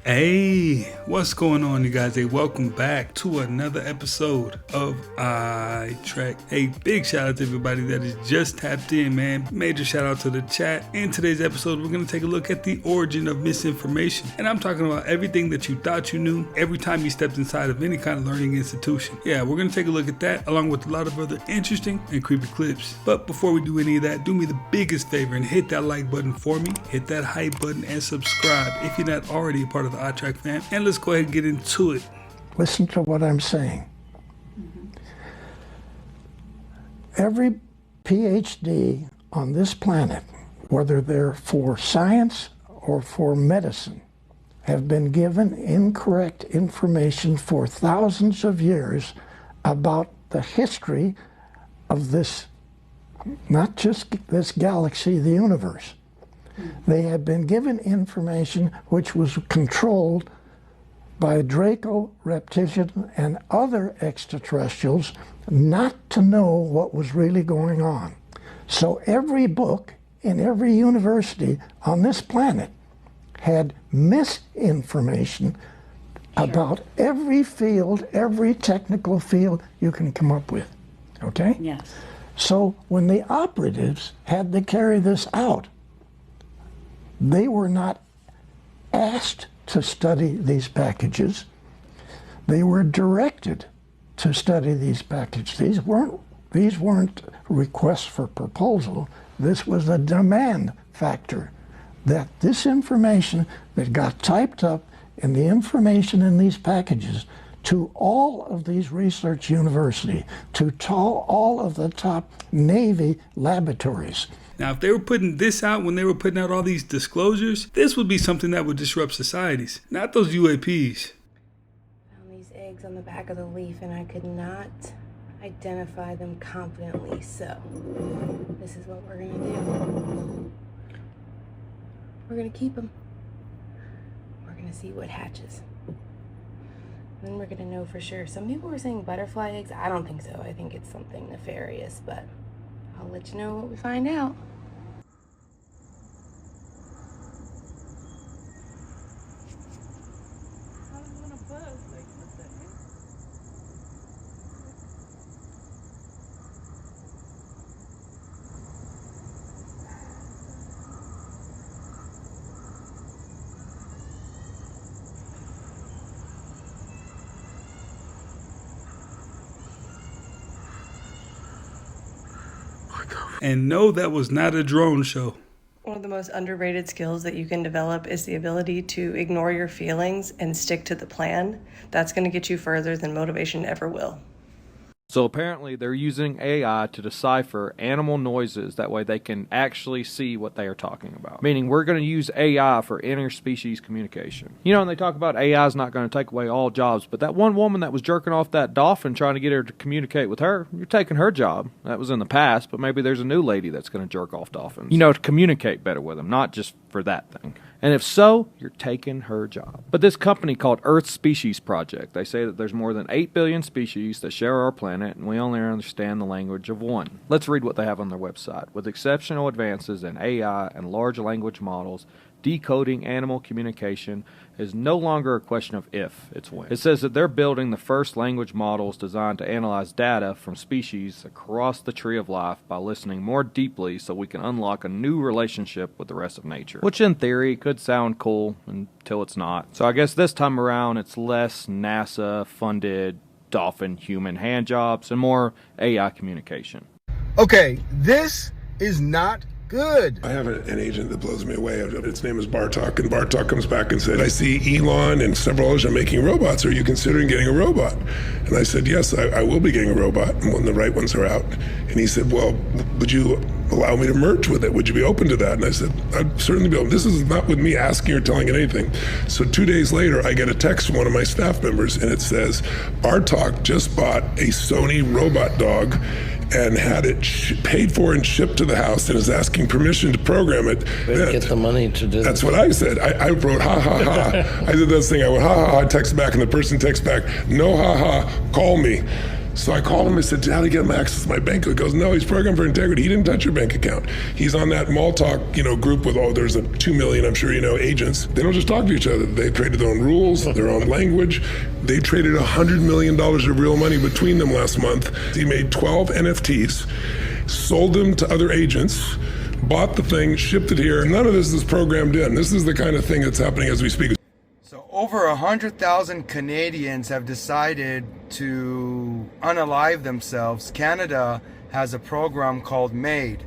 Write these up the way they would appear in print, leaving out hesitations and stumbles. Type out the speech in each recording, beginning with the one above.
Hey, what's going on, you guys? Hey, welcome back to another episode of iTrack. Hey, big shout out to everybody that is just tapped in, man. Major shout out to the chat. In today's episode, we're going to take a look at the origin of misinformation. And I'm talking about everything that you thought you knew every time you stepped inside of any kind of learning institution. Yeah, we're going to take a look at that along with a lot of other interesting and creepy clips. But before we do any of that, do me the biggest favor and hit that like button for me. Hit that hype button and subscribe if you're not already a part of the iTrack fam. And let's go ahead and get into it. Listen to what I'm saying. Every PhD on this planet, whether they're for science or for medicine, have been given incorrect information for thousands of years about the history of this, not just this galaxy, the universe. They have been given information which was controlled by Draco, Reptilian, and other extraterrestrials not to know what was really going on. So every book in every university on this planet had misinformation about every field, every technical field you can come up with, okay? Yes. So when the operatives had to carry this out, they were not asked to study these packages. They were directed to study these packages. These weren't requests for proposal. This was a demand factor that this information that got typed up and the information in these packages to all of these research universities, to all of the top Navy laboratories. Now, if they were putting this out when they were putting out all these disclosures, this would be something that would disrupt societies, not those UAPs. Found these eggs on the back of the leaf and I could not identify them confidently, so this is what we're gonna do. We're gonna keep them. We're gonna see what hatches. Then we're gonna know for sure. Some people were saying butterfly eggs. I don't think so. I think it's something nefarious, but I'll let you know what we find out. And no, that was not a drone show. One of the most underrated skills that you can develop is the ability to ignore your feelings and stick to the plan. That's going to get you further than motivation ever will. So apparently they're using AI to decipher animal noises. That way they can actually see what they are talking about. Meaning we're going to use AI for interspecies communication. You know, and they talk about AI is not going to take away all jobs, but that one woman that was jerking off that dolphin trying to get her to communicate with her, you're taking her job. That was in the past, but maybe there's a new lady that's going to jerk off dolphins. You know, to communicate better with them, not just for that thing. And if so, you're taking her job. But this company called Earth Species Project, they say that there's more than 8 billion species that share our planet, and we only understand the language of one. Let's read what they have on their website. With exceptional advances in AI and large language models, decoding animal communication is no longer a question of if, it's when. It says that they're building the first language models designed to analyze data from species across the tree of life by listening more deeply so we can unlock a new relationship with the rest of nature. Which in theory could sound cool until it's not. So I guess this time around it's less NASA-funded dolphin-human hand jobs and more AI communication. Okay, this is not good. I have an agent that blows me away. Its name is Bartok, and Bartok comes back and said, I see Elon and several others are making robots. Are you considering getting a robot? And I said, yes, I will be getting a robot when the right ones are out. And he said, well, would you allow me to merge with it? Would you be open to that? And I said, I'd certainly be open. This is not with me asking or telling it anything. So 2 days later, I get a text from one of my staff members, and it says, Bartok just bought a Sony robot dog and had it paid for and shipped to the house and is asking permission to program it. Get the money to do That's what I said. I wrote, ha, ha, ha. I did this thing. I went, ha, ha, ha. I texted back, and the person texts back, no, ha, ha, call me. So I called him and said, how do I get him access to my bank? He goes, no, he's programmed for integrity. He didn't touch your bank account. He's on that mall talk, group with there's 2 million, I'm sure agents. They don't just talk to each other. They created their own rules, their own language. They traded $100 million of real money between them last month. He made 12 NFTs, sold them to other agents, bought the thing, shipped it here. None of this is programmed in. This is the kind of thing that's happening as we speak. So over 100,000 Canadians have decided to unalive themselves. Canada has a program called MAID,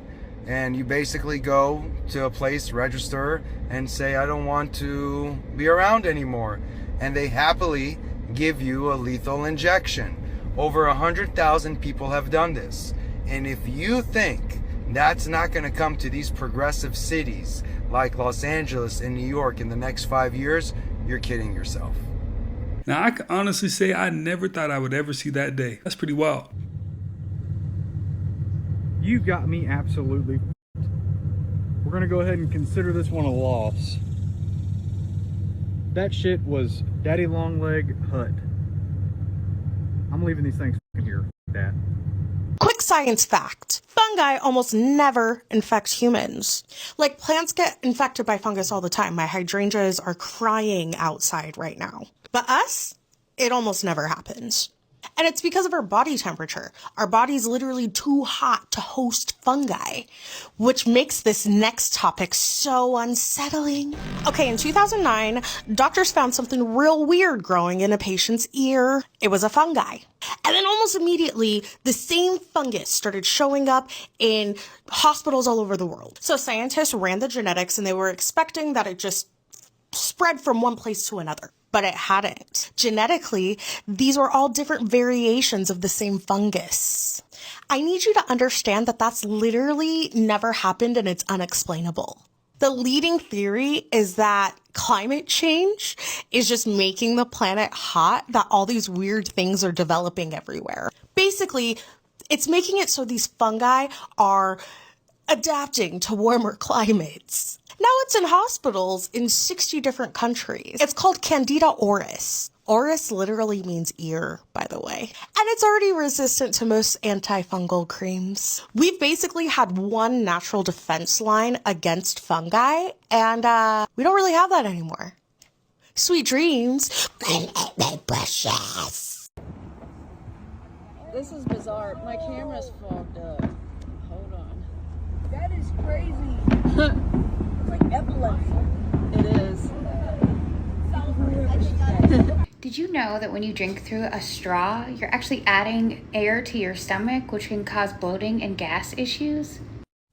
and you basically go to a place, register, and say, I don't want to be around anymore. And they happily give you a lethal injection. Over 100,000 people have done this. And if you think that's not going to come to these progressive cities like Los Angeles and New York in the next 5 years, you're kidding yourself. Now, I can honestly say I never thought I would ever see that day. That's pretty wild. You got me absolutely. We're going to go ahead and consider this one a loss. That shit was Daddy Longleg Hut. I'm leaving these things here, Dad. Quick science fact. Fungi almost never infect humans. Like, plants get infected by fungus all the time. My hydrangeas are crying outside right now. But us, it almost never happens. And it's because of our body temperature. Our body's literally too hot to host fungi, which makes this next topic so unsettling. Okay, in 2009, doctors found something real weird growing in a patient's ear. It was a fungi. And then almost immediately, the same fungus started showing up in hospitals all over the world. So scientists ran the genetics and they were expecting that it just spread from one place to another. But it hadn't. Genetically, these were all different variations of the same fungus. I need you to understand that that's literally never happened and it's unexplainable. The leading theory is that climate change is just making the planet hot, that all these weird things are developing everywhere. Basically, it's making it so these fungi are adapting to warmer climates. Now it's in hospitals in 60 different countries. It's called Candida auris. Auris literally means ear, by the way. And it's already resistant to most antifungal creams. We've basically had one natural defense line against fungi, and we don't really have that anymore. Sweet dreams. Precious. This is bizarre. My camera's fogged up. Hold on. That is crazy. Like epilepsy. It is. Did you know that when you drink through a straw, you're actually adding air to your stomach, which can cause bloating and gas issues?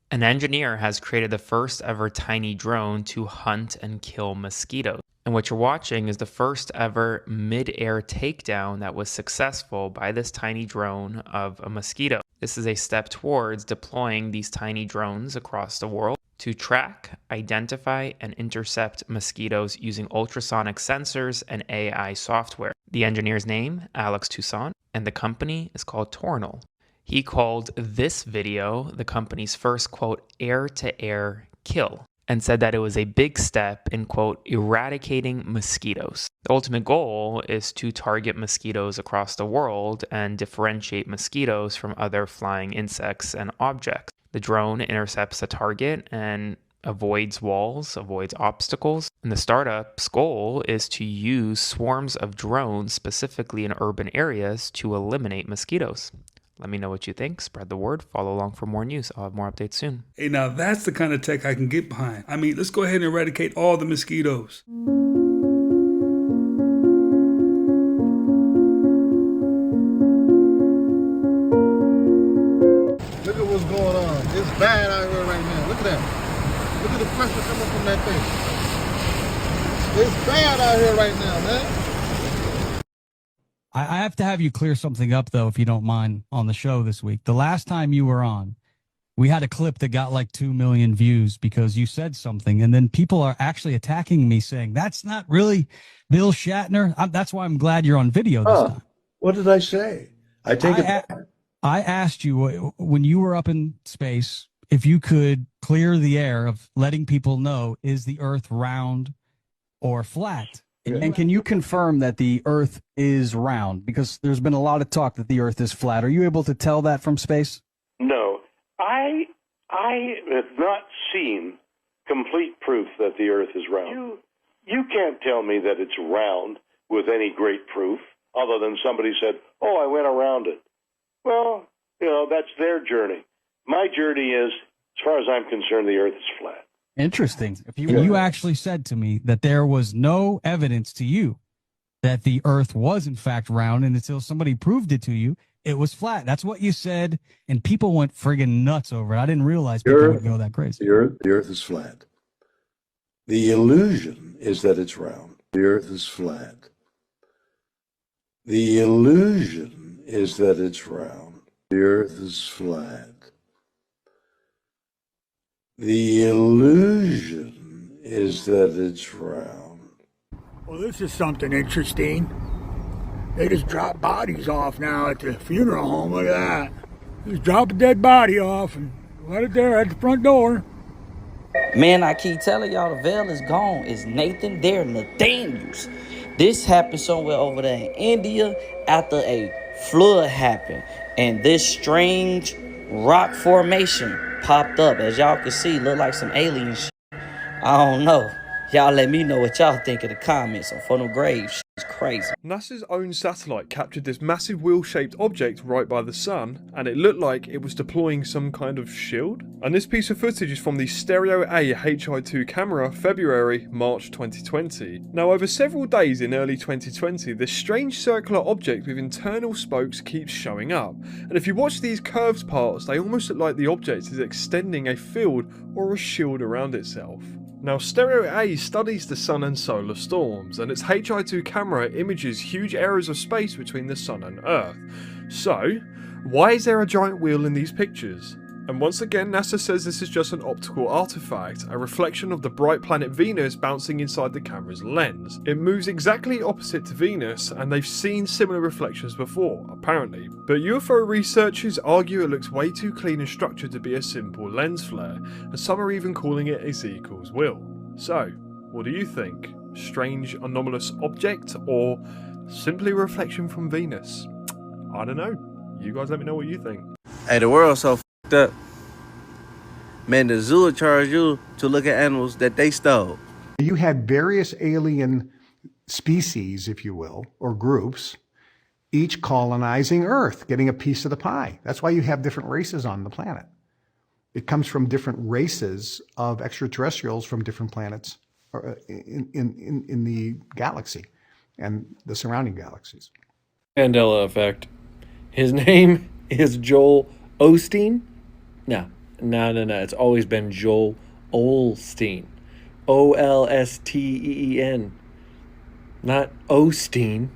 An engineer has created the first ever tiny drone to hunt and kill mosquitoes. And what you're watching is the first ever mid-air takedown that was successful by this tiny drone of a mosquito. This is a step towards deploying these tiny drones across the world to track, identify, and intercept mosquitoes using ultrasonic sensors and AI software. The engineer's name, Alex Toussaint, and the company is called Tornal. He called this video the company's first, quote, air-to-air kill, and said that it was a big step in, quote, eradicating mosquitoes. The ultimate goal is to target mosquitoes across the world and differentiate mosquitoes from other flying insects and objects. The drone intercepts a target and avoids walls, avoids obstacles. And the startup's goal is to use swarms of drones, specifically in urban areas, to eliminate mosquitoes. Let me know what you think. Spread the word. Follow along for more news. I'll have more updates soon. Hey, now that's the kind of tech I can get behind. I mean, let's go ahead and eradicate all the mosquitoes. Look at what's going on. It's bad out here right now. Look at that. Look at the pressure coming from that thing. It's bad out here right now, man. I have to have you clear something up, though, if you don't mind, on the show this week. The last time you were on, we had a clip that got like 2 million views because you said something, and then people are actually attacking me saying, that's not really Bill Shatner. That's why I'm glad you're on video this time. What did I say? I take it back. I asked you when you were up in space if you could clear the air of letting people know, is the Earth round or flat? And can you confirm that the Earth is round? Because there's been a lot of talk that the Earth is flat. Are you able to tell that from space? No, I have not seen complete proof that the Earth is round. You can't tell me that it's round with any great proof, other than somebody said, "Oh, I went around it." Well, that's their journey. My journey is, as far as I'm concerned, the Earth is flat. Interesting. You actually said to me that there was no evidence to you that the Earth was in fact round, and until somebody proved it to you, it was flat. That's what you said, and people went friggin' nuts over it. I didn't realize people would go that crazy. The Earth is flat. The illusion is that it's round. The Earth is flat. The illusion is that it's round. The Earth is flat. The illusion is that it's round. Well, this is something interesting. They just drop bodies off now at the funeral home. Look at that. Just drop a dead body off and let it there at the front door. Man, I keep telling y'all the veil is gone. It's Nathan there, Nathaniels. This happened somewhere over there in India after a flood happened. And this strange rock formation popped up. As y'all can see, look like some alien shit. I don't know. Y'all let me know what y'all think in the comments on Funnel Grave. Shit's crazy. NASA's own satellite captured this massive wheel-shaped object right by the sun, and it looked like it was deploying some kind of shield. And this piece of footage is from the Stereo A Hi2 camera, March 2020. Now, over several days in early 2020, this strange circular object with internal spokes keeps showing up. And if you watch these curved parts, they almost look like the object is extending a field or a shield around itself. Now, Stereo A studies the sun and solar storms, and its Hi2 camera images huge areas of space between the sun and Earth. So, why is there a giant wheel in these pictures? And once again, NASA says this is just an optical artifact, a reflection of the bright planet Venus bouncing inside the camera's lens. It moves exactly opposite to Venus, and they've seen similar reflections before, apparently. But UFO researchers argue it looks way too clean and structured to be a simple lens flare, and some are even calling it a Z equals will. So, what do you think? Strange anomalous object, or simply a reflection from Venus? I don't know. You guys let me know what you think. Hey, the world's so f***ed up. Man, the zoo will charge you to look at animals that they stole. You had various alien species, if you will, or groups, each colonizing Earth, getting a piece of the pie. That's why you have different races on the planet. It comes from different races of extraterrestrials from different planets in the galaxy and the surrounding galaxies. Mandela effect. His name is Joel Osteen? No. It's always been Joel Olstein. Olsteen. Not Osteen.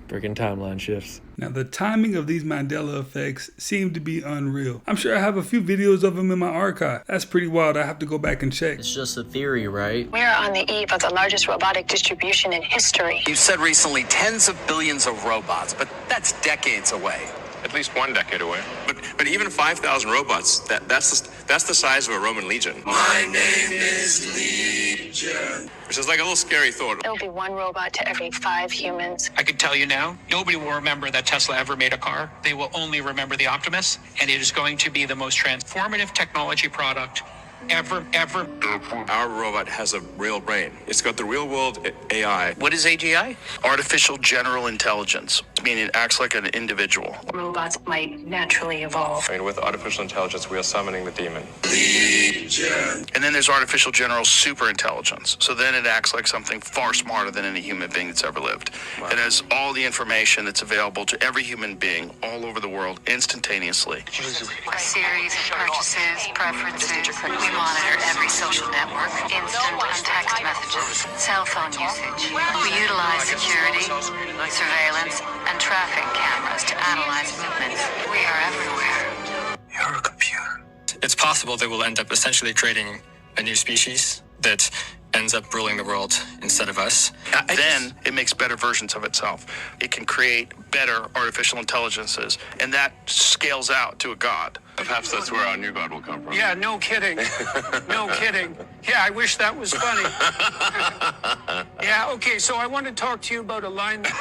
Freaking timeline shifts. Now, the timing of these Mandela effects seem to be unreal. I'm sure I have a few videos of them in my archive. That's pretty wild. I have to go back and check. It's just a theory, right? We are on the eve of the largest robotic distribution in history. You said recently tens of billions of robots, but that's decades away. At least 1 decade away. But even 5,000 robots, that's the size of a Roman legion. My name is Legion. Which is like a little scary thought. There will be 1 robot to every 5 humans. I can tell you now, nobody will remember that Tesla ever made a car. They will only remember the Optimus, and it is going to be the most transformative technology product ever. Our robot has a real brain. It's got the real world AI. What is AGI? Artificial General Intelligence, meaning it acts like an individual. Robots might naturally evolve. I mean, with artificial intelligence, we are summoning the demon. Legion. And then there's Artificial General Superintelligence. So then it acts like something far smarter than any human being that's ever lived. Wow. It has all the information that's available to every human being all over the world instantaneously. A series of purchases, preferences. We monitor every social network, instant and text messages, cell phone usage. We utilize security, surveillance, and traffic cameras to analyze movements. We are everywhere. You're a computer. It's possible that we'll end up essentially creating a new species that ends up ruling the world instead of us. Then it makes better versions of itself. It can create better artificial intelligences, and that scales out to a god. Perhaps that's where our new god will come from. Yeah, no kidding. No kidding. Yeah, I wish that was funny. Yeah, okay, so I want to talk to you about a line that...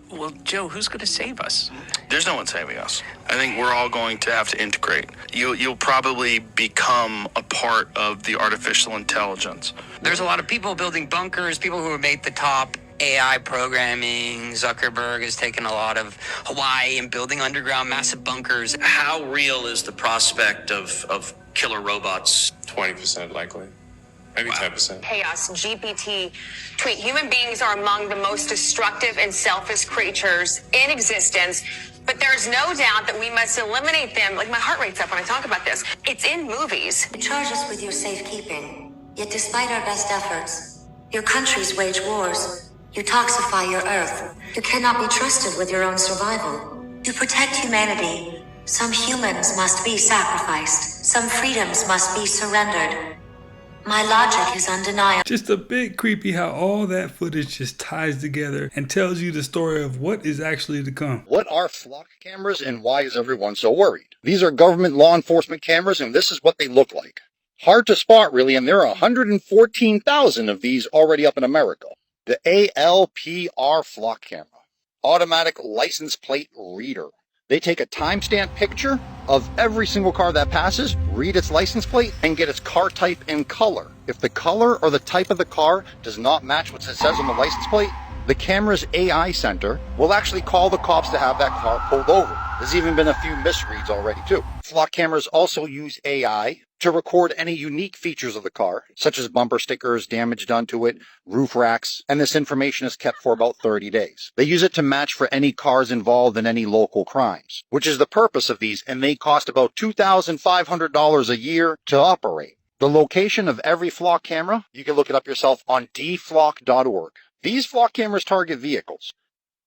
Well, Joe, who's going to save us? There's no one saving us. I think we're all going to have to integrate. You'll probably become a part of the artificial intelligence. There's a lot of people building bunkers, people who have made the top AI programming. Zuckerberg has taken a lot of Hawaii and building underground massive bunkers. How real is the prospect of killer robots? 20% likely. Maybe 10%. Chaos GPT tweet, human beings are among the most destructive and selfish creatures in existence, but there's no doubt that we must eliminate them. Like, my heart rate's up when I talk about this. It's in movies. You charge us with your safekeeping, yet despite our best efforts, your countries wage wars. You toxify your Earth. You cannot be trusted with your own survival. To protect humanity, some humans must be sacrificed. Some freedoms must be surrendered. My logic is undeniable. Just a bit creepy how all that footage just ties together and tells you the story of what is actually to come. What are flock cameras and why is everyone so worried? These are government law enforcement cameras and this is what they look like. Hard to spot really, and there are 114,000 of these already up in America. The ALPR flock camera, automatic license plate reader. They take a timestamp picture of every single car that passes, read its license plate, and get its car type and color. If the color or the type of the car does not match what it says on the license plate, the camera's AI center will actually call the cops to have that car pulled over. There's even been a few misreads already too. Flock cameras also use AI to record any unique features of the car, such as bumper stickers, damage done to it, roof racks, and this information is kept for about 30 days. They use it to match for any cars involved in any local crimes, which is the purpose of these, and they cost about $2,500 a year to operate. The location of every flock camera, you can look it up yourself on dflock.org. These flock cameras target vehicles.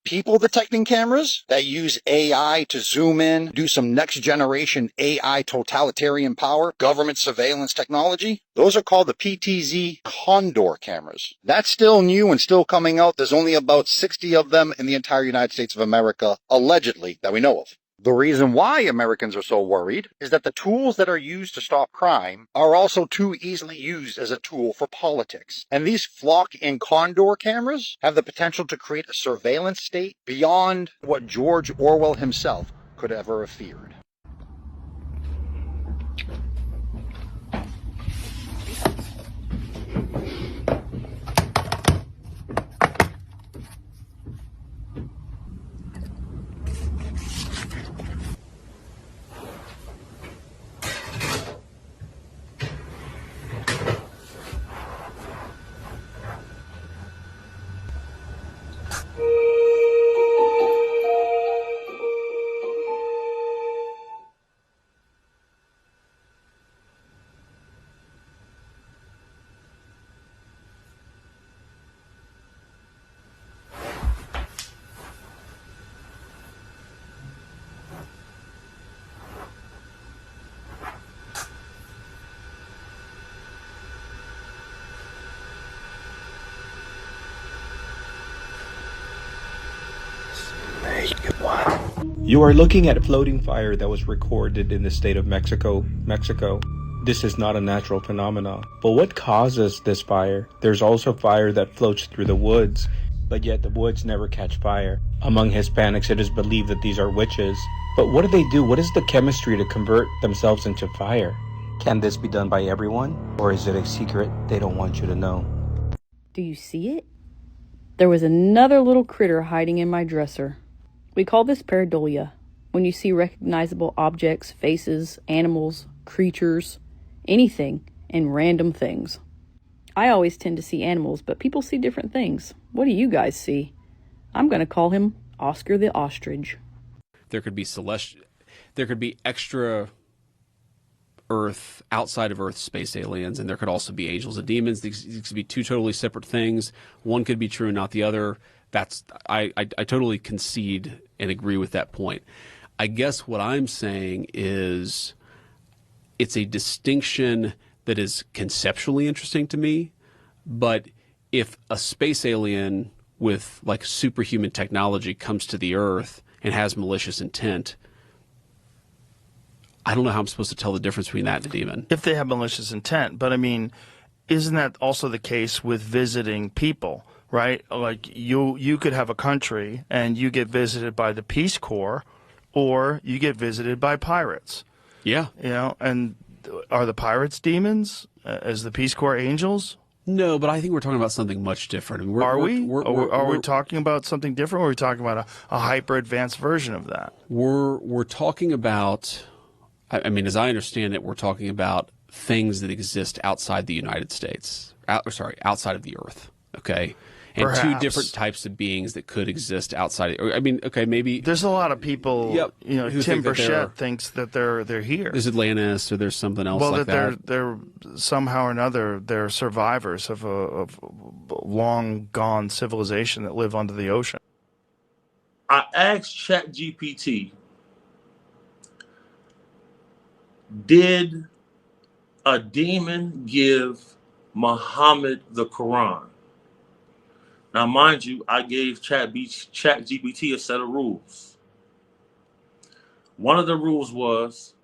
People detecting cameras that use AI to zoom in, do some next generation AI totalitarian power, government surveillance technology, those are called the PTZ Condor cameras. That's still new and still coming out. There's only about 60 of them in the entire United States of America, allegedly, that we know of. The reason why Americans are so worried is that the tools that are used to stop crime are also too easily used as a tool for politics. And these flock and condor cameras have the potential to create a surveillance state beyond what George Orwell himself could ever have feared. You are looking at a floating fire that was recorded in the state of Mexico. This is not a natural phenomenon. But what causes this fire? There's also fire that floats through the woods, but yet the woods never catch fire. Among Hispanics, it is believed that these are witches. But what do they do? What is the chemistry to convert themselves into fire? Can this be done by everyone? Or is it a secret they don't want you to know? Do you see it? There was another little critter hiding in my dresser. We call this pareidolia. When you see recognizable objects, faces, animals, creatures, anything, and random things. I always tend to see animals, but people see different things. What do you guys see? I'm going to call him Oscar the Ostrich. There could be extra Earth, outside of Earth space aliens, and there could also be angels and demons. These could be two totally separate things. One could be true and not the other. I totally concede and agree with that point. I guess what I'm saying is it's a distinction that is conceptually interesting to me, but if a space alien with like superhuman technology comes to the Earth and has malicious intent, I don't know how I'm supposed to tell the difference between that and a demon. If they have malicious intent, but I mean, isn't that also the case with visiting people, right? Like you could have a country and you get visited by the Peace Corps, or you get visited by pirates. Yeah. You know, and are the pirates demons? As the Peace Corps angels? No, but I think we're talking about something much different. I mean, Are we talking about something different, or are we talking about a hyper-advanced version of that? We're talking about, I mean, as I understand it, we're talking about things that exist outside the United States. Outside of the Earth, okay? And Perhaps. two different types of beings that could exist outside. I mean, okay, maybe there's a lot of people. Yep, you know, who Tim think that Burchett thinks that they're here. There's Atlantis, or there's something else well, like that. They're somehow or another they're survivors of a long gone civilization that live under the ocean. I asked ChatGPT, did a demon give Muhammad the Quran? Now, mind you, I gave ChatGPT a set of rules. One of the rules was,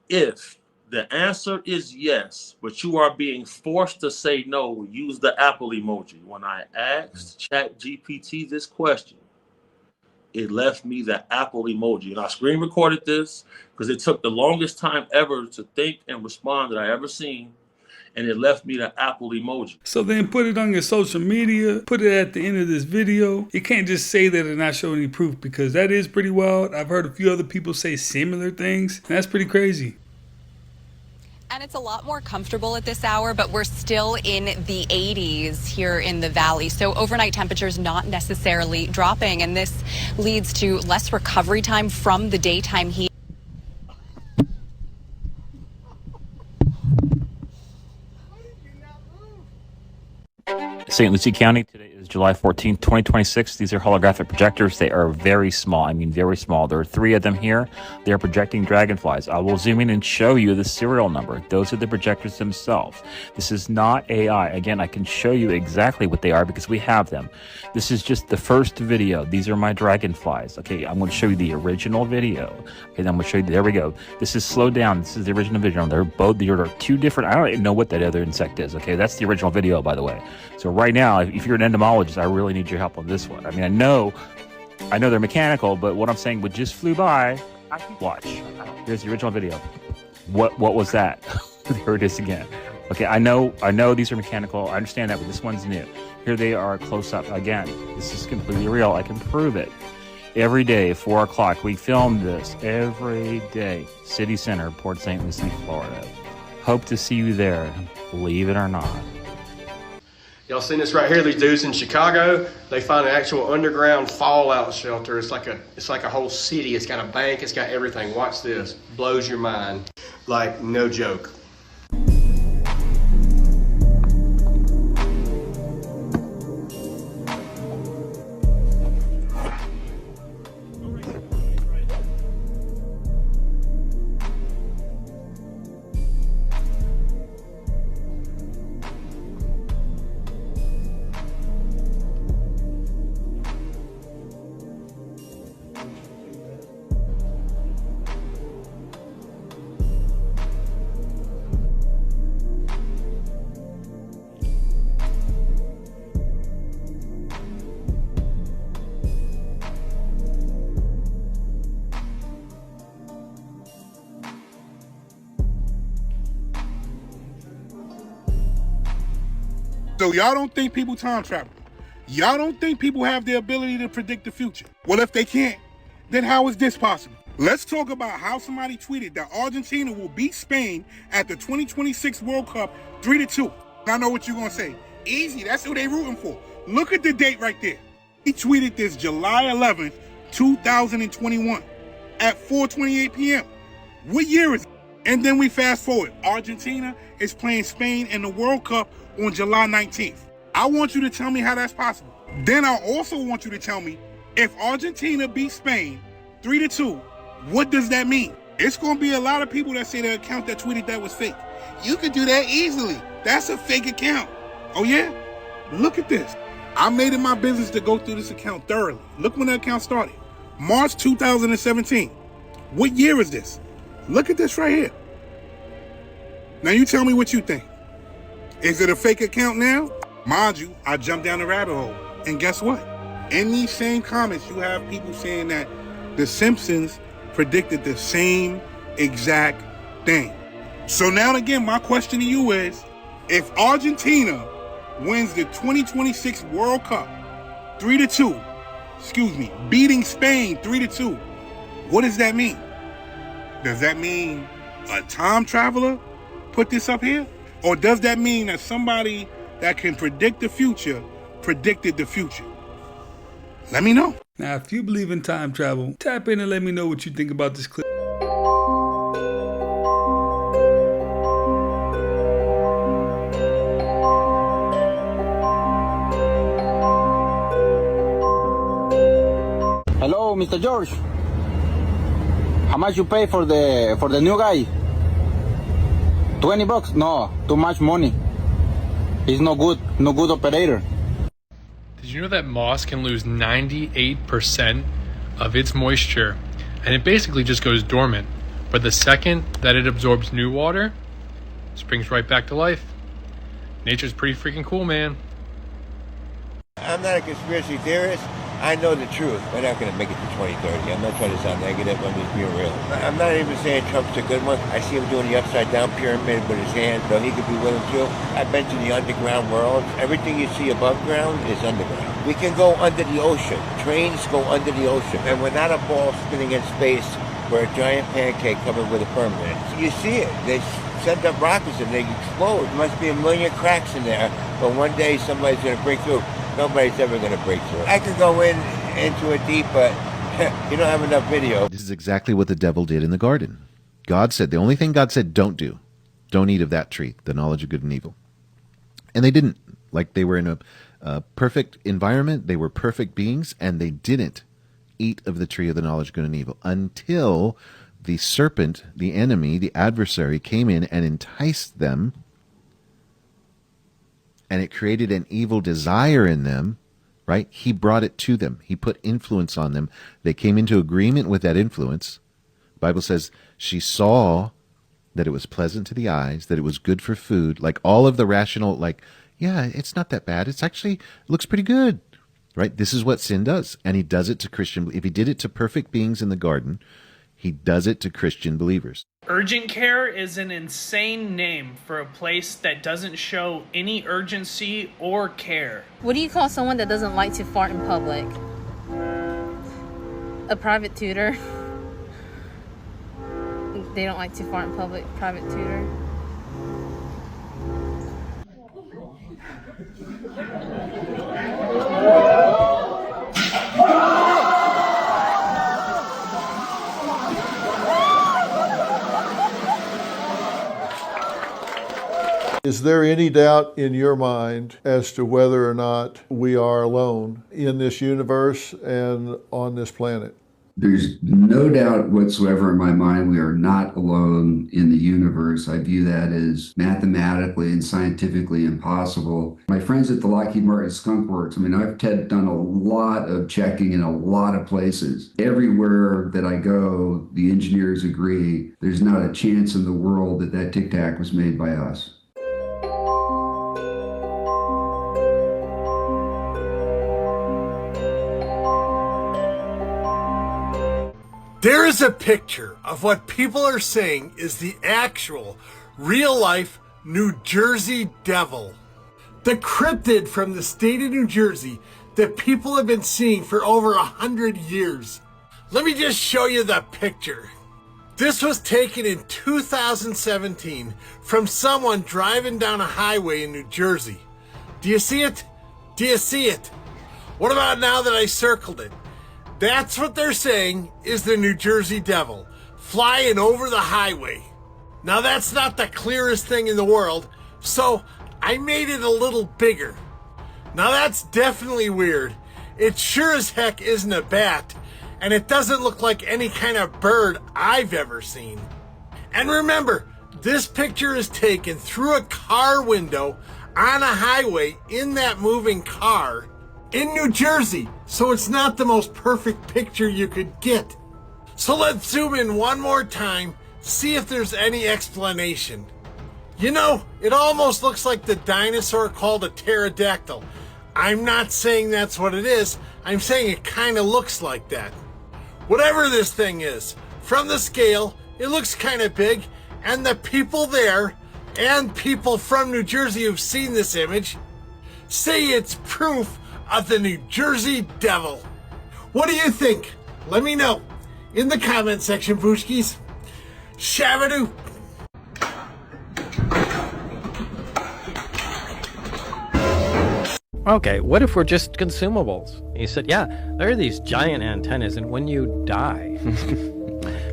if the answer is yes, but you are being forced to say no, use the Apple emoji. When I asked ChatGPT this question, it left me the Apple emoji. And I screen recorded this because it took the longest time ever to think and respond that I ever seen. And it left me the Apple emoji. So then put it on your social media, put it at the end of this video. You can't just say that and not show any proof, because that is pretty wild. I've heard a few other people say similar things, and that's pretty crazy. And it's a lot more comfortable at this hour, but we're still in the 80s here in the valley. So overnight temperatures not necessarily dropping, and this leads to less recovery time from the daytime heat. St. Lucie County, today is July 14th, 2026. These are holographic projectors. They are very small. I mean, very small. There are 3 of them here. They are projecting dragonflies. I will zoom in and show you the serial number. Those are the projectors themselves. This is not AI. Again, I can show you exactly what they are because we have them. This is just the first video. These are my dragonflies. Okay, I'm going to show you the original video. Okay, then I'm going to show you, there we go. This is slowed down. This is the original video. There are 2 different, I don't even know what that other insect is. Okay, that's the original video, by the way. So right now, if you're an entomologist, I really need your help on this one. I mean, I know they're mechanical, but what I'm saying would just flew by. Watch. Here's the original video. What was that? There it is again. Okay, I know these are mechanical. I understand that, but this one's new. Here they are close up. Again, this is completely real. I can prove it. Every day, 4 o'clock, we film this every day. City Center, Port St. Lucie, Florida. Hope to see you there, believe it or not. Y'all seen this right here? These dudes in Chicago, they find an actual underground fallout shelter. It's like a whole city. It's got a bank. It's got everything. Watch this. Blows your mind. Like, no joke. So y'all don't think people time travel? Y'all don't think people have the ability to predict the future? Well, if they can't, then how is this possible? Let's talk about how somebody tweeted that Argentina will beat Spain at the 2026 World Cup 3-2. I know what you're gonna say. Easy, that's who they rooting for. Look at the date right there. He tweeted this July 11th, 2021 at 4:28 p.m. What year is it? And then we fast forward. Argentina is playing Spain in the World Cup on July 19th. I want you to tell me how that's possible. Then I also want you to tell me, if Argentina beats Spain 3-2, what does that mean? It's going to be a lot of people that say the account that tweeted that was fake. You could do that easily. That's a fake account. Oh yeah? Look at this. I made it my business to go through this account thoroughly. Look when the account started. March 2017. What year is this? Look at this right here. Now you tell me what you think. Is it a fake account now? Mind you, I jumped down the rabbit hole. And guess what? In these same comments, you have people saying that The Simpsons predicted the same exact thing. So now and again, my question to you is, if Argentina wins the 2026 World Cup 3-2, beating Spain 3-2, what does that mean? Does that mean a time traveler put this up here? Or does that mean that somebody that can predict the future predicted the future? Let me know. Now, if you believe in time travel, tap in and let me know what you think about this clip. Hello, Mr. George. How much you pay for the new guy? $20? No, too much money. He's no good operator. Did you know that moss can lose 98% of its moisture, and it basically just goes dormant? But the second that it absorbs new water, it springs right back to life. Nature's pretty freaking cool, man. I'm not a conspiracy theorist. I know the truth. We're not going to make it to 2030. I'm not trying to sound negative. I'm just being real. I'm not even saying Trump's a good one. I see him doing the upside-down pyramid with his hand, so he could be willing to. I've been to the underground world. Everything you see above ground is underground. We can go under the ocean. Trains go under the ocean. And we're not a ball spinning in space. We're a giant pancake covered with a firmament. You see it. They send up rockets and they explode. There must be a million cracks in there, but one day somebody's going to break through. Nobody's ever going to break through. I could go into it deep, but you don't have enough video. This is exactly what the devil did in the garden. God said, the only thing God said, don't eat of that tree, the knowledge of good and evil. And they didn't. Like, they were in a perfect environment, they were perfect beings, and they didn't eat of the tree of the knowledge of good and evil until the serpent, the enemy, the adversary, came in and enticed them, and it created an evil desire in them, right? He brought it to them. He put influence on them. They came into agreement with that influence. The Bible says she saw that it was pleasant to the eyes, that it was good for food, like all of the rational, like, yeah, it's not that bad. It's actually, it looks pretty good, right? This is what sin does. And he does it to Christian, if he did it to perfect beings in the garden, he does it to Christian believers. Urgent care is an insane name for a place that doesn't show any urgency or care. What do you call someone that doesn't like to fart in public? A private tutor. They don't like to fart in public. Private tutor. Is there any doubt in your mind as to whether or not we are alone in this universe and on this planet? There's no doubt whatsoever in my mind we are not alone in the universe. I view that as mathematically and scientifically impossible. My friends at the Lockheed Martin Skunk Works, I've done a lot of checking in a lot of places. Everywhere that I go, the engineers agree there's not a chance in the world that Tic Tac was made by us. There is a picture of what people are saying is the actual, real-life New Jersey Devil. The cryptid from the state of New Jersey that people have been seeing for over 100 years. Let me just show you the picture. This was taken in 2017 from someone driving down a highway in New Jersey. Do you see it? Do you see it? What about now that I circled it? That's what they're saying is the New Jersey Devil, flying over the highway. Now that's not the clearest thing in the world, so I made it a little bigger. Now that's definitely weird. It sure as heck isn't a bat, and it doesn't look like any kind of bird I've ever seen. And remember, this picture is taken through a car window on a highway in that moving car in New Jersey, so it's not the most perfect picture you could get. So let's zoom in one more time, see if there's any explanation. You know, it almost looks like the dinosaur called a pterodactyl. I'm not saying that's what it is. I'm saying it kind of looks like that. Whatever this thing is, from the scale, it looks kind of big, and the people there, and people from New Jersey who've seen this image, say it's proof of the New Jersey Devil. What do you think? Let me know in the comment section, Booshkis. Shabadoo. Okay, what if we're just consumables? He said, yeah, there are these giant antennas, and when you die,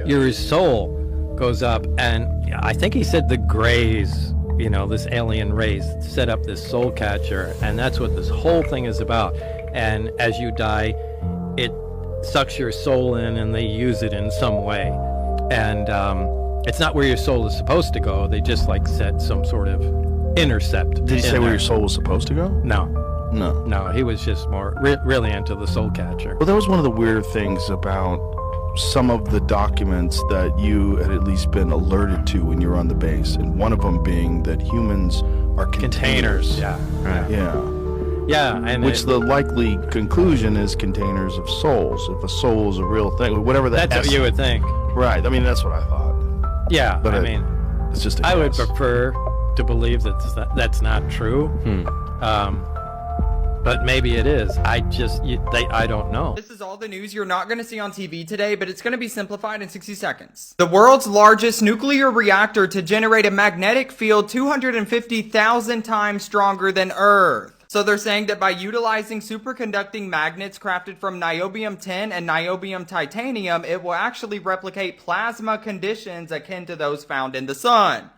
your soul goes up, and I think he said the Greys, you know, this alien race, set up this soul catcher, and that's what this whole thing is about. And as you die, it sucks your soul in, and they use it in some way. And it's not where your soul is supposed to go. They just, like, set some sort of intercept. Did he say where your soul was supposed to go? No. No, he was just more really into the soul catcher. Well, that was one of the weird things about some of the documents that you had at least been alerted to when you were on the base, and one of them being that humans are containers. Yeah, right. Yeah, and which the likely conclusion is containers of souls. If a soul is a real thing, whatever that. That's what you would think, right? I mean, that's what I thought. Yeah, but I mean, it's just. I would prefer to believe that that's not true. But maybe it is. I don't know. This is all the news you're not going to see on TV today, but it's going to be simplified in 60 seconds. The world's largest nuclear reactor to generate a magnetic field 250,000 times stronger than Earth. So they're saying that by utilizing superconducting magnets crafted from niobium-10 and niobium-titanium, it will actually replicate plasma conditions akin to those found in the sun.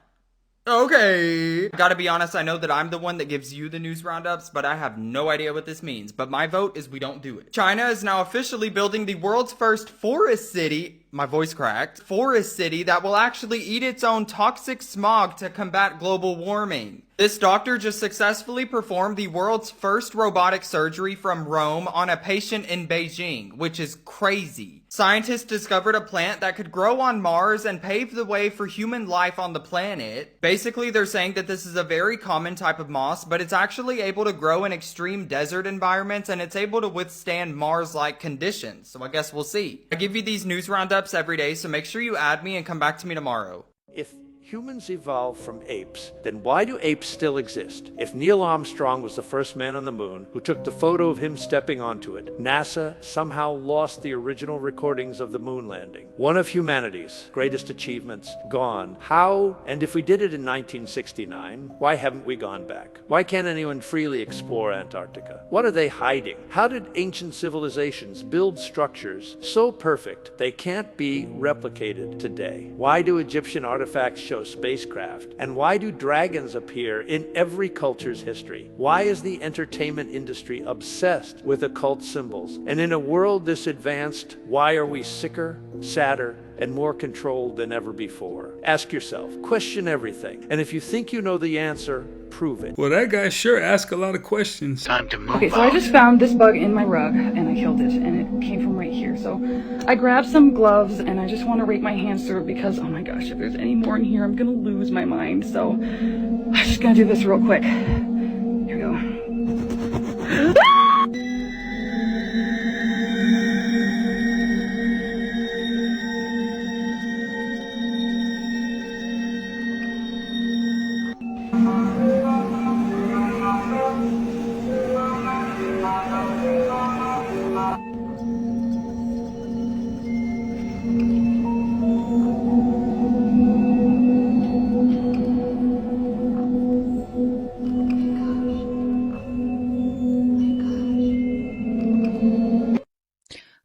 Okay. Gotta be honest, I know that I'm the one that gives you the news roundups, but I have no idea what this means. But my vote is we don't do it. China is now officially building the world's first forest city, my voice cracked, forest city that will actually eat its own toxic smog to combat global warming. This doctor just successfully performed the world's first robotic surgery from Rome on a patient in Beijing, which is crazy. Scientists discovered a plant that could grow on Mars and pave the way for human life on the planet. Basically, they're saying that this is a very common type of moss, but it's actually able to grow in extreme desert environments, and it's able to withstand Mars-like conditions. So I guess we'll see. I give you these news roundups every day, so make sure you add me and come back to me tomorrow. If humans evolved from apes, then why do apes still exist? If Neil Armstrong was the first man on the moon who took the photo of him stepping onto it, NASA somehow lost the original recordings of the moon landing. One of humanity's greatest achievements gone. How? And if we did it in 1969, why haven't we gone back? Why can't anyone freely explore Antarctica? What are they hiding? How did ancient civilizations build structures so perfect they can't be replicated today? Why do Egyptian artifacts show spacecraft? And why do dragons appear in every culture's history? Why is the entertainment industry obsessed with occult symbols? And in a world this advanced, why are we sicker, sadder, and more controlled than ever before? Ask yourself, question everything. And if you think you know the answer, prove it. Well, that guy sure asked a lot of questions. Time to move Okay, so I just found this bug in my rug and I killed it, and it came from right here. So I grabbed some gloves and I just want to rake my hands through it because, oh my gosh, if there's any more in here, I'm gonna lose my mind. So I'm just gonna do this real quick. Here we go.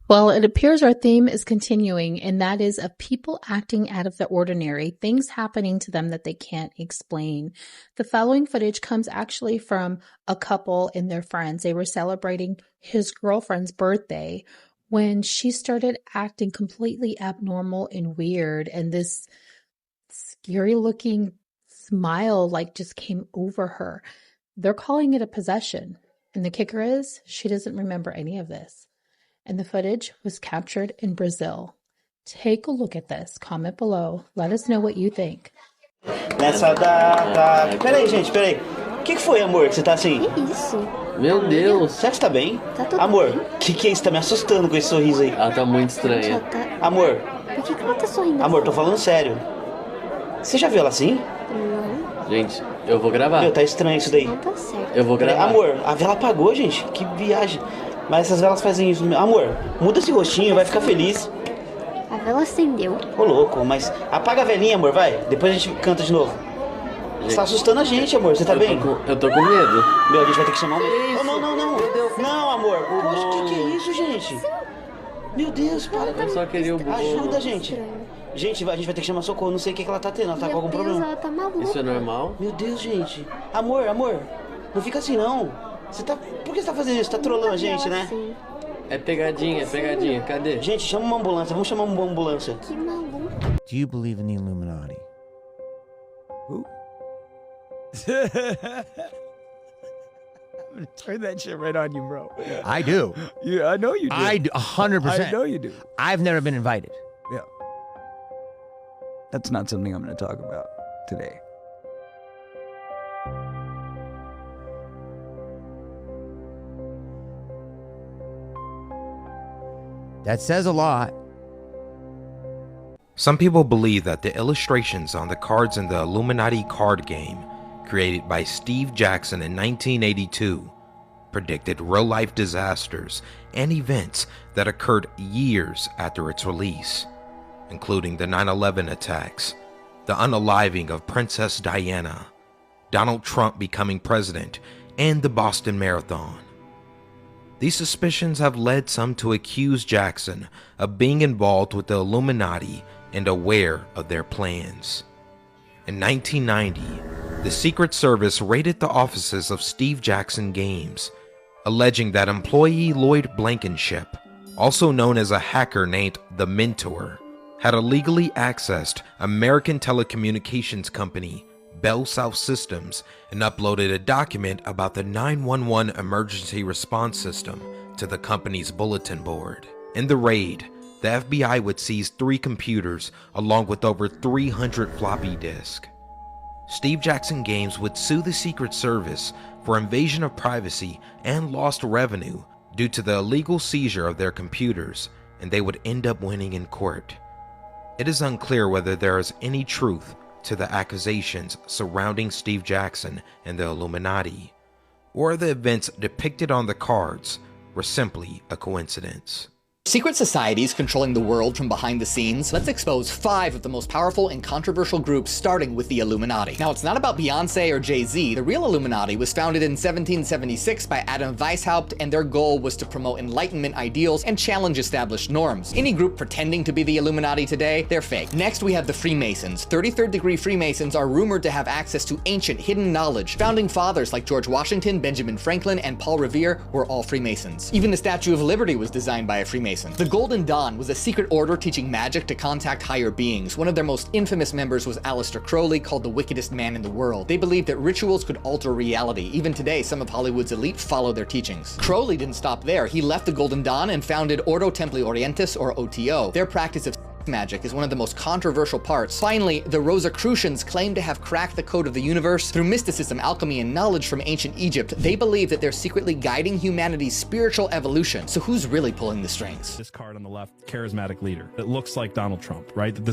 Well, it appears our theme is continuing, and that is of people acting out of the ordinary, things happening to them that they can't explain. The following footage comes actually from a couple and their friends. They were celebrating his girlfriend's birthday when she started acting completely abnormal and weird, and this scary looking smile like just came over her. They're calling it a possession. And the kicker is she doesn't remember any of this. And the footage was captured in Brazil. Take a look at this. Comment below. Let us know what you think. Nessa data. Peraí, gente, peraí. O que foi, amor, que você tá assim? Que isso? Meu Deus. Será que você tá bem? Tá tudo Amor, bem. o que é isso? Tá me assustando com esse sorriso aí. Ela tá muito estranha. Amor, Por que ela tá sorrindo? amor, tô falando sério. Você já viu ela assim? Não, Gente, eu vou gravar. Meu, tá estranho isso daí. não tá certo. Eu vou gravar. Amor, a vela apagou, gente. Que viagem. Mas essas velas fazem isso. Amor, muda esse rostinho, vai ficar feliz. A vela acendeu. Ô, louco, mas apaga a velinha, amor, vai. Depois a gente canta de novo. Você tá assustando a gente, amor. Você tá bem? Eu tô com medo. Meu, a gente vai ter que chamar um... Oh, não, não, não. Não, amor. Poxa, que é isso, gente? Meu Deus, para. Eu só queria o bolo. Ajuda, gente. Gente, a gente vai ter que chamar socorro. Não sei o que ela tá tendo. Ela tá com algum problema. Ela tá maluca. Isso é normal? Meu Deus, gente. Amor, amor. Não fica assim, não. Você tá... Por que você tá fazendo isso? Tá trolando a gente, né? É pegadinha, é pegadinha. Cadê? Gente, chama uma ambulância. Vamos chamar uma ambulância. Que maluco. Do you believe in the Illuminati? Who? I'm gonna turn that shit right on you, bro. I do. Yeah, I know you do. I do, 100%. I know you do. I've never been invited. Yeah. That's not something I'm going to talk about today. That says a lot. Some people believe that the illustrations on the cards in the Illuminati card game, created by Steve Jackson in 1982, predicted real-life disasters and events that occurred years after its release, including the 9/11 attacks, the unaliving of Princess Diana, Donald Trump becoming president, and the Boston Marathon. These suspicions have led some to accuse Jackson of being involved with the Illuminati and aware of their plans. In 1990, the Secret Service raided the offices of Steve Jackson Games, alleging that employee Lloyd Blankenship, also known as a hacker named The Mentor, had illegally accessed American telecommunications company Bell South Systems and uploaded a document about the 911 emergency response system to the company's bulletin board. In the raid, the FBI would seize 3 computers along with over 300 floppy disks. Steve Jackson Games would sue the Secret Service for invasion of privacy and lost revenue due to the illegal seizure of their computers, and they would end up winning in court. It is unclear whether there is any truth to the accusations surrounding Steve Jackson and the Illuminati, or the events depicted on the cards were simply a coincidence. Secret societies controlling the world from behind the scenes. Let's expose 5 of the most powerful and controversial groups, starting with the Illuminati. Now, it's not about Beyonce or Jay-Z. The real Illuminati was founded in 1776 by Adam Weishaupt, and their goal was to promote Enlightenment ideals and challenge established norms. Any group pretending to be the Illuminati today, they're fake. Next, we have the Freemasons. 33rd degree Freemasons are rumored to have access to ancient hidden knowledge. Founding fathers like George Washington, Benjamin Franklin, and Paul Revere were all Freemasons. Even the Statue of Liberty was designed by a Freemason. The Golden Dawn was a secret order teaching magic to contact higher beings. One of their most infamous members was Aleister Crowley, called the wickedest man in the world. They believed that rituals could alter reality. Even today, some of Hollywood's elite follow their teachings. Crowley didn't stop there. He left the Golden Dawn and founded Ordo Templi Orientis, or OTO. Their practice of magic is one of the most controversial parts. Finally, the Rosicrucians claim to have cracked the code of the universe through mysticism, alchemy, and knowledge from ancient Egypt. They believe that they're secretly guiding humanity's spiritual evolution. So who's really pulling the strings? This card on the left, charismatic leader. It looks like Donald Trump, right? That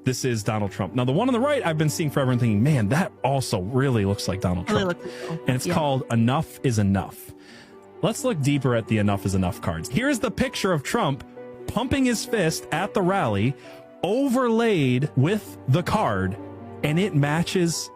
this is Donald Trump. Now the one on the right, I've been seeing forever and thinking, man, that also really looks like Donald Trump. And it's called Enough is Enough. Let's look deeper at the Enough is Enough cards. Here's the picture of Trump pumping his fist at the rally, overlaid with the card, and it matches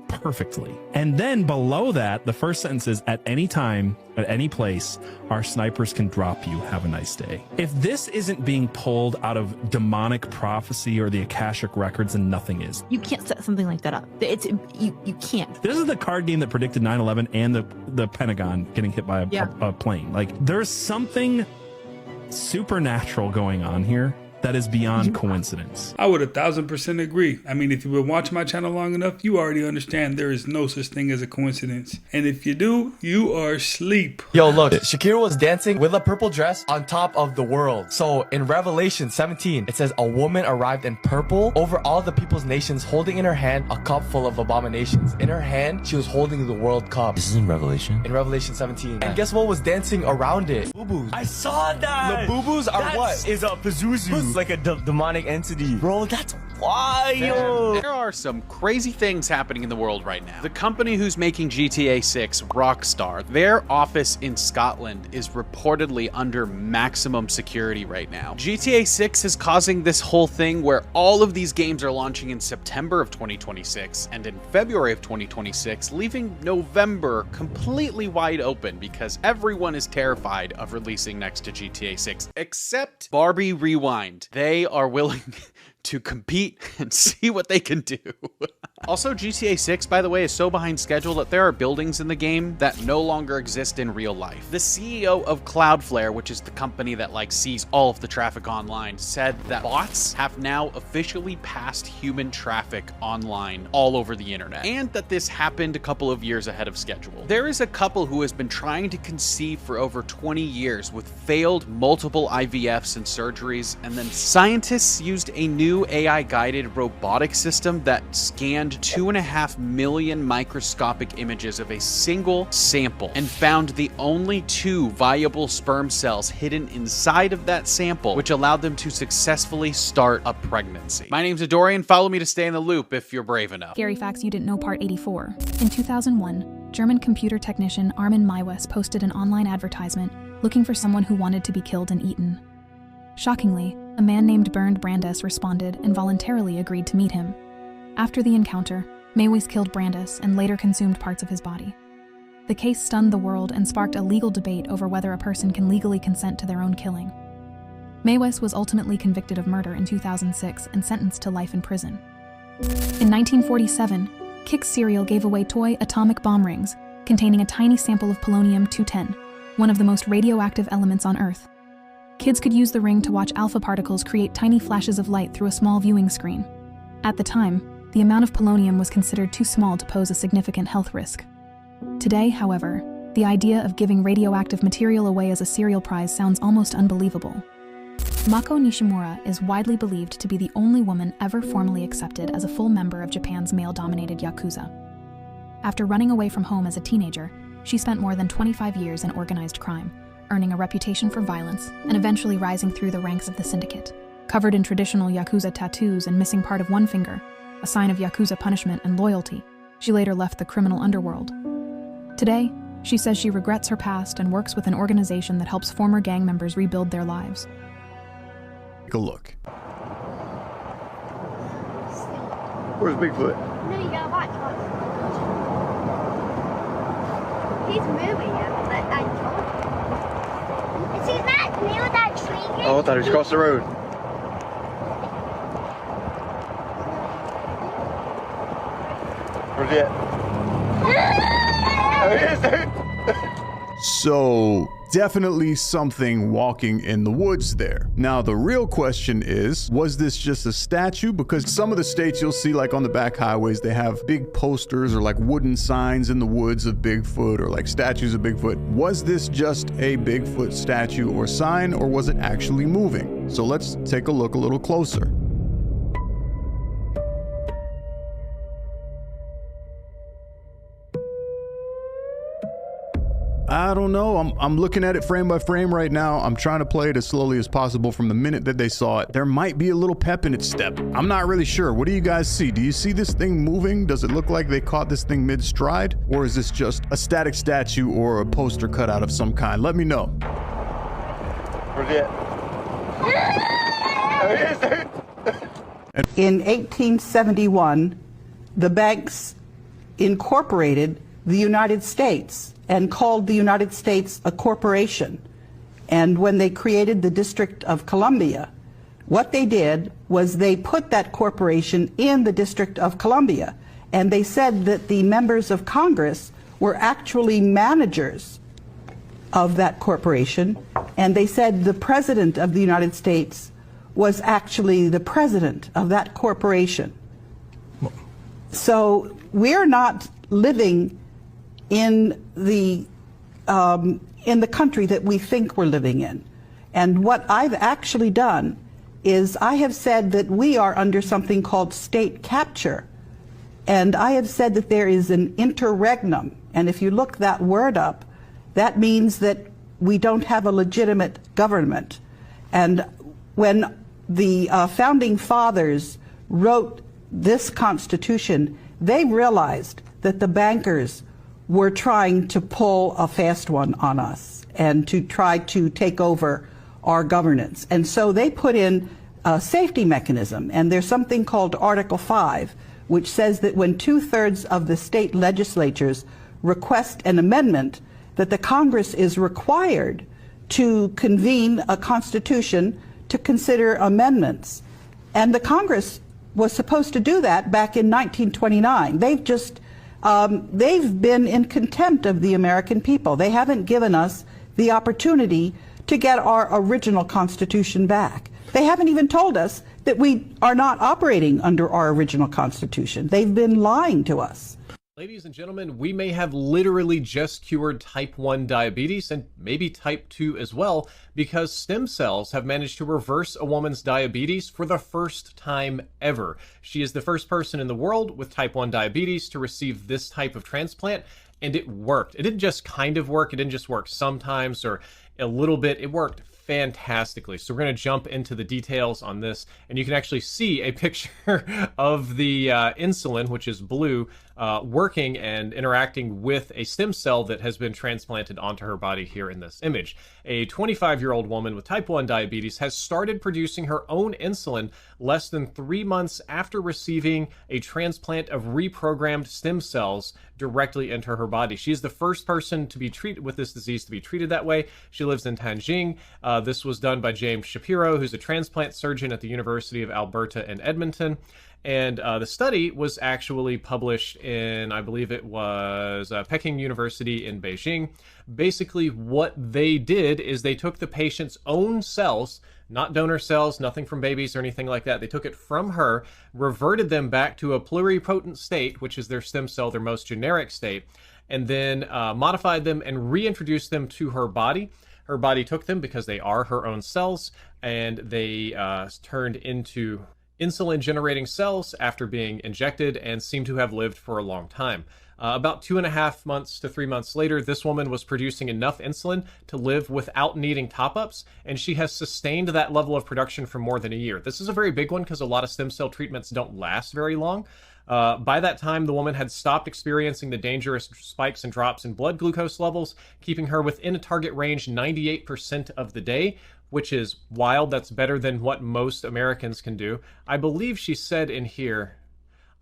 perfectly. And then below that, the first sentence is, at any time, at any place, our snipers can drop you. Have a nice day. If this isn't being pulled out of demonic prophecy or the Akashic records, then nothing is. You can't set something like that up. You can't. This is the card game that predicted 9/11 and the Pentagon getting hit by a plane. Like, there's something supernatural going on here, that is beyond coincidence. I would 1,000% agree. I mean, if you've been watching my channel long enough, you already understand there is no such thing as a coincidence. And if you do, you are asleep. Yo, look, Shakira was dancing with a purple dress on top of the world. So in Revelation 17, it says a woman arrived in purple over all the people's nations, holding in her hand a cup full of abominations. In her hand, she was holding the World Cup. This is in Revelation? In Revelation 17. And guess what was dancing around it? Boo-boos. I saw that. The boo-boos are what? Is a Pazuzu. Like a demonic entity. Bro, that's wild. There are some crazy things happening in the world right now. The company who's making GTA 6, Rockstar, their office in Scotland is reportedly under maximum security right now. GTA 6 is causing this whole thing where all of these games are launching in September of 2026 and in February of 2026, leaving November completely wide open because everyone is terrified of releasing next to GTA 6, except Barbie Rewind. They are willing to compete and see what they can do. Also, GTA 6, by the way, is so behind schedule that there are buildings in the game that no longer exist in real life. The CEO of Cloudflare, which is the company that sees all of the traffic online, said that bots have now officially passed human traffic online all over the internet, and that this happened a couple of years ahead of schedule. There is a couple who has been trying to conceive for over 20 years with failed multiple IVFs and surgeries, and then scientists used a new AI-guided robotic system that scanned 2.5 million microscopic images of a single sample and found the only 2 viable sperm cells hidden inside of that sample, which allowed them to successfully start a pregnancy. My name's Adorian. Follow me to stay in the loop if you're brave enough. Scary facts you didn't know, part 84. In 2001, German computer technician Armin Meiwes posted an online advertisement looking for someone who wanted to be killed and eaten. Shockingly, a man named Bernd Brandes responded and voluntarily agreed to meet him. After the encounter, Meiwes killed Brandes and later consumed parts of his body. The case stunned the world and sparked a legal debate over whether a person can legally consent to their own killing. Meiwes was ultimately convicted of murder in 2006 and sentenced to life in prison. In 1947, Kix cereal gave away toy atomic bomb rings containing a tiny sample of polonium-210, one of the most radioactive elements on Earth. Kids could use the ring to watch alpha particles create tiny flashes of light through a small viewing screen. At the time, the amount of polonium was considered too small to pose a significant health risk. Today, however, the idea of giving radioactive material away as a cereal prize sounds almost unbelievable. Mako Nishimura is widely believed to be the only woman ever formally accepted as a full member of Japan's male-dominated Yakuza. After running away from home as a teenager, she spent more than 25 years in organized crime, earning a reputation for violence and eventually rising through the ranks of the syndicate. Covered in traditional Yakuza tattoos and missing part of one finger, a sign of Yakuza punishment and loyalty, she later left the criminal underworld. Today, she says she regrets her past and works with an organization that helps former gang members rebuild their lives. Take a look. Where's Bigfoot? No, you gotta watch. He's moving now, but I told you. See that near that tree? Oh, I thought he was across the road. Where's he at? There he is, dude. So, definitely something walking in the woods there. Now, the real question is, was this just a statue? Because some of the states you'll see, like on the back highways, they have big posters or like wooden signs in the woods of Bigfoot or like statues of Bigfoot. Was this just a Bigfoot statue or sign, or was it actually moving? So let's take a look a little closer. I don't know. I'm looking at it frame by frame right now. I'm trying to play it as slowly as possible from the minute that they saw it. There might be a little pep in its step. I'm not really sure. What do you guys see? Do you see this thing moving? Does it look like they caught this thing mid-stride? Or is this just a static statue or a poster cut out of some kind? Let me know. Where's he at? There he is, dude. In 1871, the banks incorporated the United States and called the United States a corporation. And when they created the District of Columbia, what they did was they put that corporation in the District of Columbia. And they said that the members of Congress were actually managers of that corporation. And they said the President of the United States was actually the president of that corporation. So we're not living in the country that we think we're living in. And what I've actually done is I have said that we are under something called state capture. And I have said that there is an interregnum. And if you look that word up, that means that we don't have a legitimate government. And when the founding fathers wrote this Constitution, they realized that the bankers were trying to pull a fast one on us and to try to take over our governance. And so they put in a safety mechanism, and there's something called Article 5, which says that when 2/3 of the state legislatures request an amendment, that the Congress is required to convene a constitution to consider amendments. And the Congress was supposed to do that back in 1929. They've been in contempt of the American people. They haven't given us the opportunity to get our original Constitution back. They haven't even told us that we are not operating under our original Constitution. They've been lying to us. Ladies and gentlemen, we may have literally just cured type 1 diabetes and maybe type 2 as well, because stem cells have managed to reverse a woman's diabetes for the first time ever. She is the first person in the world with type 1 diabetes to receive this type of transplant, and it worked. It didn't just kind of work. It didn't just work sometimes or a little bit. It worked fantastically. So we're going to jump into the details on this, and you can actually see a picture of the insulin, which is blue, working and interacting with a stem cell that has been transplanted onto her body here in this image. A 25-year-old woman with type 1 diabetes has started producing her own insulin less than 3 months after receiving a transplant of reprogrammed stem cells directly into her body. She is the first person to be treated with this disease to be treated that way. She lives in Tianjin. This was done by James Shapiro, who's a transplant surgeon at the University of Alberta in Edmonton. And the study was actually published in, I believe it was Peking University in Beijing. Basically, what they did is they took the patient's own cells, not donor cells, nothing from babies or anything like that. They took it from her, reverted them back to a pluripotent state, which is their stem cell, their most generic state, and then modified them and reintroduced them to her body. Her body took them because they are her own cells, and they turned into insulin-generating cells after being injected and seem to have lived for a long time. About 2.5 months to 3 months later, this woman was producing enough insulin to live without needing top-ups, and she has sustained that level of production for more than a year. This is a very big one because a lot of stem cell treatments don't last very long. By that time, the woman had stopped experiencing the dangerous spikes and drops in blood glucose levels, keeping her within a target range 98% of the day, which is wild. That's better than what most Americans can do. I believe she said in here,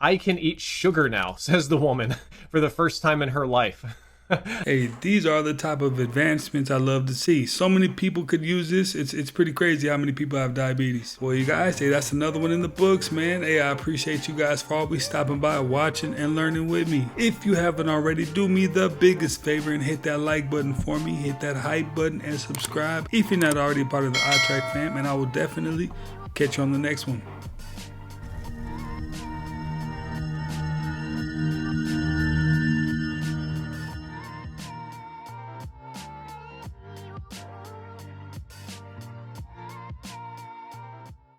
"I can eat sugar now," says the woman, for the first time in her life. Hey, these are the type of advancements I love to see. So many people could use this. It's pretty crazy how many people have diabetes. Well, you guys, hey, that's another one in the books, man. Hey, I appreciate you guys for always stopping by, watching, and learning with me. If you haven't already, do me the biggest favor and hit that like button for me. Hit that hype button and subscribe if you're not already a part of the iTrack fam, and I will definitely catch you on the next one.